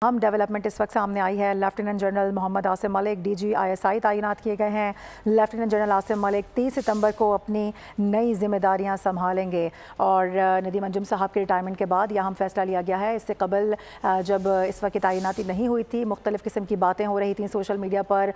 अहम डेवलपमेंट इस वक्त सामने आई है। Lieutenant general Mohammad Asim Malik DG ISI तैनात किए गए हैं। लेफ्टिनेंट जनरल आसिम मलिक 30 सितंबर को अपनी नई जिम्मेदारियां संभालेंगे और नदीम अंजुम साहब के रिटायरमेंट के बाद यह अहम फैसला लिया गया है। इससे कबल जब इस वक्त तैनाती नहीं हुई थी, मुख्तलिफ किस्म की बातें हो रही थी, सोशल मीडिया पर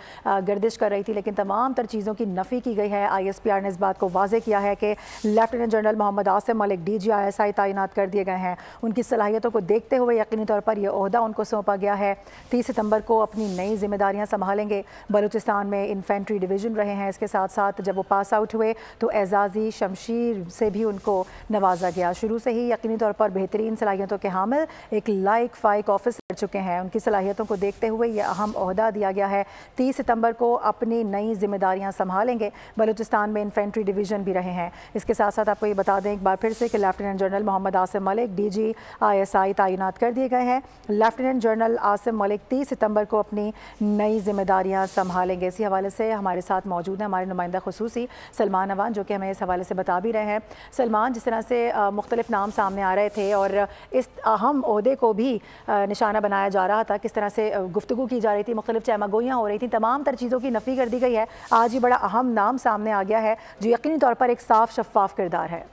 गर्दिश कर रही थी, लेकिन तमाम तर चीज़ों की नफ़ी की गई है। ISPR ने इस बात को वाज़ेह किया है कि lieutenant general Mohammad Asim Malik DG ISI तैनात कर दिए गए हैं। उनकी सलाहियतों को देखते हुए यकीनी तौर पर यह ओहदा उनको सौंपा गया है। 30 सितंबर को अपनी नई जिम्मेदारियां संभालेंगे। बलूचिस्तान में इन्फेंट्री डिवीज़न रहे हैं। इसके साथ साथ जब वो पास आउट हुए तो एजाज़ी शमशीर से भी उनको नवाजा गया। शुरू से ही यकीनी तौर पर बेहतरीन सलाहियतों के हामिल एक लाइक फाइक ऑफिसर चुके हैं। उनकी सलाहियतों को देखते हुए यह अहम ओहदा दिया गया है। 30 सितंबर को अपनी नई जिम्मेदारियां संभालेंगे। बलूचिस्तान में इन्फेंट्री डिवीज़न भी रहे हैं। इसके साथ साथ आपको ये बता दें एक बार फिर से कि lieutenant general Mohammad Asim Malik DG ISI तैनात कर दिए गए हैं। लेफ्टिनेंट जनरल आसिम मलिक 30 सितंबर को अपनी नई जिम्मेदारियां संभालेंगे। इसी हवाले से हमारे साथ मौजूद हैं हमारे नुमाइंदा खुसूसी सलमान अवान, जो कि हमें इस हवाले से बता भी रहे हैं। सलमान, जिस तरह से मुख्तलिफ नाम सामने आ रहे थे और इस अहम ओहदे को भी निशाना बनाया जा रहा था, किस तरह से गुफ्तगू की जा रही थी, मुख्तलिफ चहमगोइयाँ हो रही थी, तमाम तर चीज़ों की नफ़ी कर दी गई है। आज ही बड़ा अहम नाम सामने आ गया है जो यकीनी तौर पर एक साफ शफाफ किरदार है।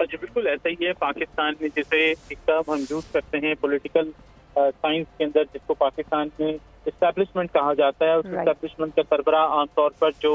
जी बिल्कुल ऐसा ही है। पाकिस्तान में जिसे एक टर्म हम यूज करते हैं पॉलिटिकल साइंस के अंदर, जिसको पाकिस्तान में इस्टेब्लिशमेंट कहा जाता है, उस इस्टेब्लिशमेंट का सरबराह आमतौर पर जो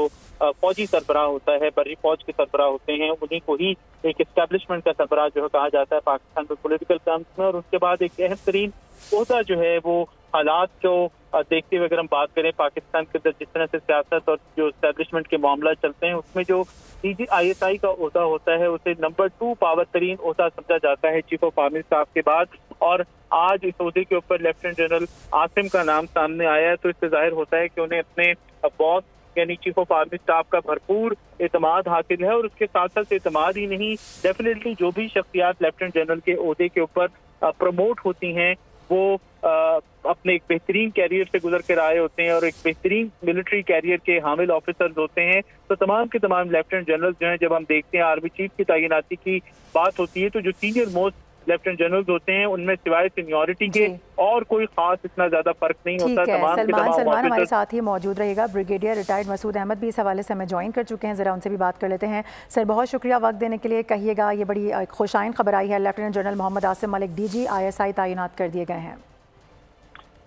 फौजी सरबराह होता है, बर्री फौज के सरबराह होते हैं, उन्हीं को ही एक इस्टेब्लिशमेंट का सरबराह जो है कहा जाता है पाकिस्तान में पॉलिटिकल टर्म्स में। और उसके बाद एक अहम तरीन ओहदा जो है वो हालात को देखते हुए अगर हम बात करें पाकिस्तान के अंदर जिस तरह से सियासत और जो इस्टेब्लिशमेंट के मामला चलते हैं, उसमें जो DG ISI का ओहदा होता है उसे नंबर 2 पावर तरीन ओहदा समझा जाता है चीफ ऑफ आर्मी स्टाफ के बाद। और आज इस ओहदे के ऊपर लेफ्टिनेंट जनरल आसिम का नाम सामने आया है, तो इससे जाहिर होता है कि उन्हें अपने बॉस यानी चीफ ऑफ आर्मी स्टाफ का भरपूर एतमाद हासिल है। और उसके साथ साथ एतमाद ही नहीं, डेफिनेटली जो भी शख्सियात लेफ्टिनेंट जनरल के ओहदे के ऊपर प्रमोट होती हैं वो अपने एक बेहतरीन कैरियर से गुजर कर आए होते हैं और एक बेहतरीन मिलिट्री कैरियर के हामिल ऑफिसर्स होते हैं। तो तमाम के तमाम लेफ्टिनेंट जनरल जो हैं, जब हम देखते हैं आर्मी चीफ की तैनाती की बात होती है, तो जो सीनियर मोस्ट लेफ्टिनेंट जनरल होते हैं उनमें सिवाय सीनियरिटी के और कोई खास इतना ज्यादा फर्क नहीं होता। सलमान हमारे साथ ही मौजूद रहेगा। ब्रिगेडियर रिटायर्ड मसूद अहमद भी इस हवाले से हमें ज्वाइन कर चुके हैं, जरा उनसे भी बात कर लेते हैं। सर, बहुत शुक्रिया वक्त देने के लिए। कहिएगा, ये बड़ी खुशाइन खबर आई है, lieutenant general Mohammad Asim Malik DG ISI तैनात कर दिए गए हैं।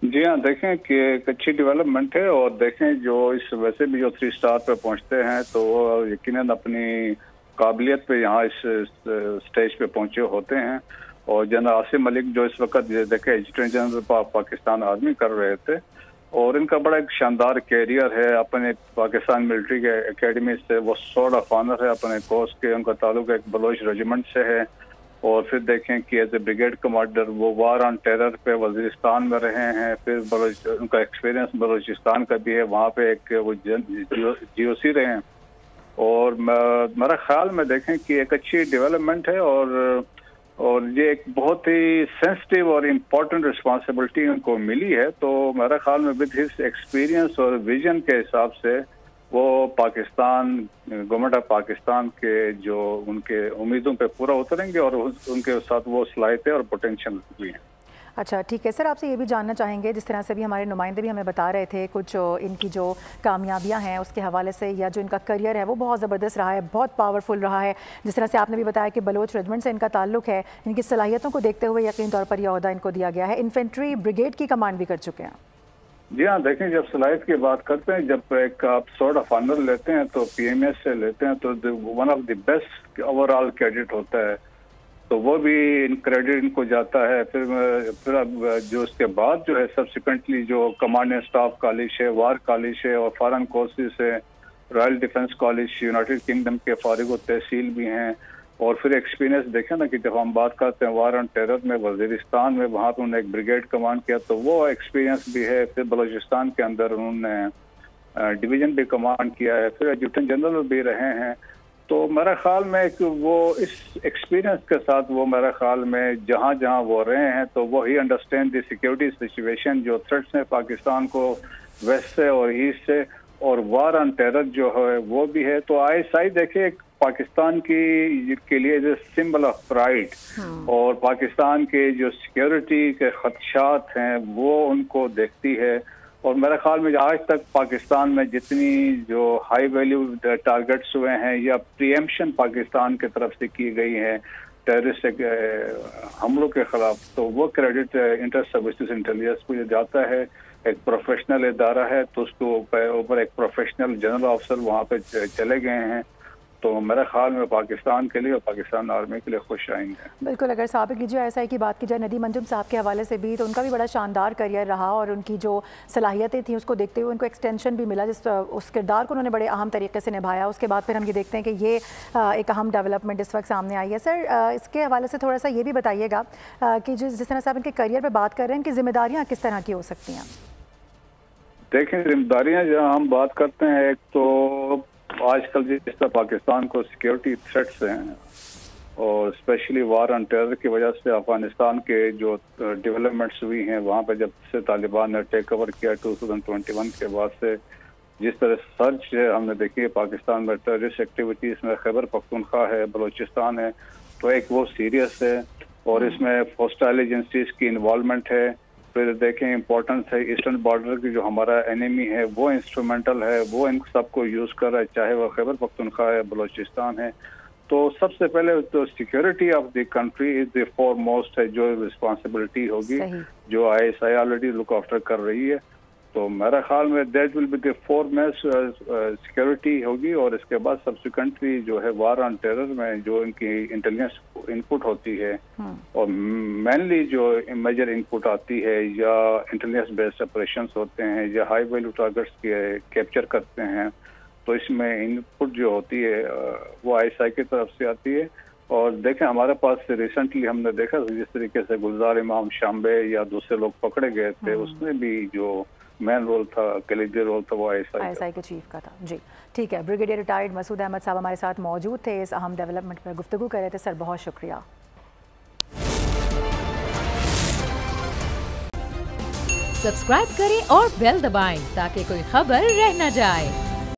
जी हाँ, देखें कि एक अच्छी डेवलपमेंट है और देखें जो इस वैसे भी जो 3 स्टार पे पहुंचते हैं तो वो यकीनन अपनी काबिलियत पे यहाँ इस स्टेज पे पहुंचे होते हैं। और जनरल आसिम मलिक जो इस वक्त देखें लेफ्टिनेंट जनरल पाकिस्तान आर्मी कर रहे थे और इनका बड़ा एक शानदार कैरियर है। अपने पाकिस्तान मिलिट्री के एकेडमी से वो सोर्ड ऑफ ऑनर है अपने कोर्स के, उनका ताल्लुक एक बलोच रेजिमेंट से है। और फिर देखें कि एज ए ब्रिगेड कमांडर वो वार ऑन टेरर पे वजीरिस्तान में रहे हैं। फिर उनका एक्सपीरियंस बलूचिस्तान का भी है, वहाँ पे एक वो GOC रहे हैं। और मेरा ख्याल में देखें कि एक अच्छी डेवलपमेंट है और ये एक बहुत ही सेंसिटिव और इम्पोर्टेंट रिस्पॉन्सिबिलिटी उनको मिली है। तो मेरा ख्याल में विद हिज एक्सपीरियंस और विजन के हिसाब से वो पाकिस्तान गवर्नमेंट ऑफ पाकिस्तान के जो उनके उम्मीदों पे पूरा उतरेंगे और उनके साथ वो सलाहियतें और पोटेंशियल भी हैं। अच्छा, ठीक है सर, आपसे ये भी जानना चाहेंगे, जिस तरह से भी हमारे नुमाइंदे भी हमें बता रहे थे कुछ इनकी जो कामयाबियां हैं उसके हवाले से, या जो इनका करियर है वो बहुत ज़बरदस्त रहा है, बहुत पावरफुल रहा है। जिस तरह से आपने भी बताया कि बलोच रेजिमेंट से इनका ताल्लुक है, इनकी सलाहियतों को देखते हुए यकीन तौर पर यह ओहदा इनको दिया गया है। इन्फेंट्री ब्रिगेड की कमांड भी कर चुके हैं। जी हाँ, देखें जब सलाहियत की बात करते हैं, जब एक आप सोर्ड ऑफ ऑनर लेते हैं तो PMS से लेते हैं तो one of the best overall cadet होता है, तो वो भी इन क्रेडिट इनको जाता है। फिर अब जो उसके बाद जो है सब्सिक्वेंटली जो कमांड एंड स्टाफ कॉलेज है, वार कॉलेज है और फॉरेन कोर्सेज है, royal defence college United kingdom के फारिग तहसील भी हैं। और फिर एक्सपीरियंस देखें ना कि जब हम बात करते हैं वार ऑन टेरर में वजीरिस्तान में, वहाँ पे उन्होंने एक ब्रिगेड कमांड किया, तो वो एक्सपीरियंस भी है। फिर बलूचिस्तान के अंदर उन्होंने डिवीजन भी कमांड किया है, फिर लेफ्टिनेंट जनरल भी रहे हैं। तो मेरा ख्याल में कि वो इस एक्सपीरियंस के साथ वो मेरा ख्याल में जहाँ जहाँ वो रहे हैं तो वो ही अंडरस्टैंड द सिक्योरिटी सिचुएशन, जो थ्रेट्स हैं पाकिस्तान को वेस्ट से और ईस्ट से, और वार ऑन टेरर जो है वो भी है। तो ISI देखे एक पाकिस्तान के लिए as a symbol of pride और पाकिस्तान के जो सिक्योरिटी के खदशात हैं वो उनको देखती है। और मेरे ख्याल में आज तक पाकिस्तान में जितनी जो हाई वैल्यू टारगेट्स हुए हैं या प्रीएम्पशन पाकिस्तान की तरफ से की गई है टेररिस्ट हमलों के खिलाफ, तो वो क्रेडिट इंटर सर्विसेज इंटेलिजेंस को जाता है। एक प्रोफेशनल इदारा है तो उसके ऊपर एक प्रोफेशनल जनरल ऑफिसर वहाँ पे चले गए हैं, तो मेरे ख्याल में पाकिस्तान के लिए और पाकिस्तान आर्मी के लिए खुश आएंगे। बिल्कुल, अगर साबिक DGI की बात की जाए नदीम अंजुम साहब के हवाले से भी, तो उनका भी बड़ा शानदार करियर रहा और उनकी जो सलाहियतें थी उसको देखते हुए उनको एक्सटेंशन भी मिला, उस किरदार को उन्होंने बड़े अहम तरीके से निभाया। उसके बाद फिर हम ये देखते हैं कि ये एक अहम डेवलपमेंट इस वक्त सामने आई है। सर, इसके हवाले से थोड़ा सा ये भी बताइएगा कि जिस तरह से आप इनके करियर पर बात कर रहे हैं, इनकी जिम्मेदारियाँ किस तरह की हो सकती हैं? देखें, जिम्मेदारियाँ जहाँ हम बात करते हैं, एक तो आजकल जिस तरह पाकिस्तान को सिक्योरिटी थ्रेट्स हैं और स्पेशली वार ऑन टेरर की वजह से अफगानिस्तान के जो डेवलपमेंट्स हुई हैं वहाँ पे जब से तालिबान ने टेक ओवर किया 2021 के बाद से जिस तरह सर्च है हमने देखी है पाकिस्तान में टेररिस्ट एक्टिविटीज में, खैबर पख्तूनख्वा है, बलूचिस्तान है, तो एक वो सीरियस है और इसमें होस्टाइल एजेंसीज की इन्वॉल्वमेंट है। फिर देखें इम्पोर्टेंस है ईस्टर्न बॉर्डर की जो हमारा एनिमी है वो इंस्ट्रूमेंटल है, वो इन सबको यूज कर रहा है, चाहे वह खैबर पख्तूनख्वा है, बलूचिस्तान है। तो सबसे पहले तो security of the country is the foremost है जो रिस्पॉन्सिबिलिटी होगी, जो ISI ऑलरेडी लुक आफ्टर कर रही है। तो मेरा ख्याल में that will be the foremost security होगी और इसके बाद सब्सिक्वेंटली जो है वार ऑन टेरर में जो इनकी इंटेलिजेंस इनपुट होती है और मेनली जो मेजर इनपुट आती है या इंटेलिजेंस बेस्ड ऑपरेशंस होते हैं या हाई वैल्यू टारगेट्स के कैप्चर करते हैं, तो इसमें इनपुट जो होती है वो ISI की तरफ से आती है। और देखें हमारे पास रिसेंटली हमने देखा जिस तरीके से गुलजार इमाम शाम्बे या दूसरे लोग पकड़े गए थे, उसमें भी जो मेन रोल था, कलीदी रोल था, वो ISI के चीफ का था। जी ठीक है, ब्रिगेडियर रिटायर्ड मसूद अहमद साहब हमारे साथ मौजूद थे, इस अहम डेवलपमेंट पर गुफ्तगू कर रहे थे। सर बहुत शुक्रिया। सब्सक्राइब करें और बेल दबाएं ताकि कोई खबर रह न जाए।